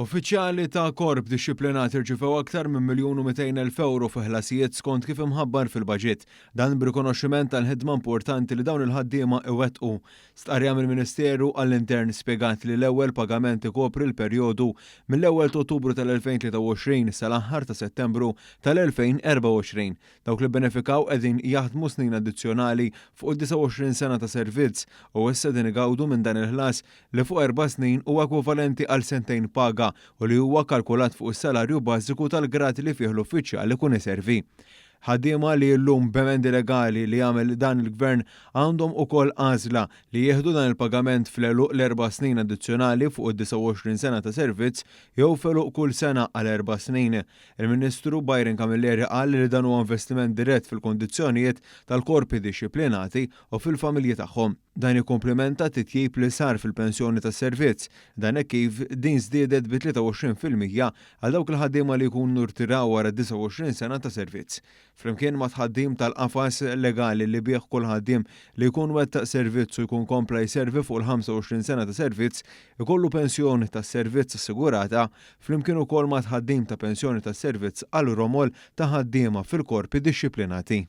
Uffiċjali ta' korp dixxiplinat irċivew aktar minn €1,200,000 fi ħlasijiet skont kif imħabbar fil-baġit. Dan b'rikonoxximent tal-ħidma importanti li dawn il-ħaddiema iwettqu. Stqarrija mill-Ministeru għall-Intern spjegat li l-ewwel pagament ikopri l-perjodu mill-1 ta' Ottubru tal-2023 sal-aħħar ta' Settembru tal-2024. Dawk li benefikaw qegħdin jaħdmu snin addizzjonali fuq 29 sena ta' servizz u issa din igawdu minn dan il-ħlas li fuq 4 snin huwa ekwivalenti għal sentejn paga u li huwa kalkulat fuq is-salarju bażiku tal-grad li fih l-uffiċjal ikun iservi. Ħaddiema li llum b'emendi legali li jagħmel dan il-Gvern għandhom ukoll għażla li jieħdu dan il-pagament fl-eluq l-4 snin addizzjonali fuq id-29 sena ta' servizz jew feluq kull sena għal 4 snin. Il-Ministru Byron Camilleri qal li dan huwa investiment dirett fil-kondizzjonijiet tal-korpi dixxiplinati u fil-familji tagħhom. Dan ikkomplimenta titjib li sar fil-pensjoni tas-servizz. Dan hekk kif din żdiedet bi 23% għal dawk il-ħaddiema li jkunu rtiraw wara 29 sena ta' servizz. Flimkien ma' tħaddim tal-qafas legali li bih kull ħaddiem li jkun wettaq servizz u jkun kompla jservi fuq il-25 sena ta' servizz ikollu pensjoni tas-servizz assigurata, flimkien ukoll ma' tħaddim ta' pensjoni tas-servizz għal romol ta' ħaddiema fil-korpi dixxiplinati.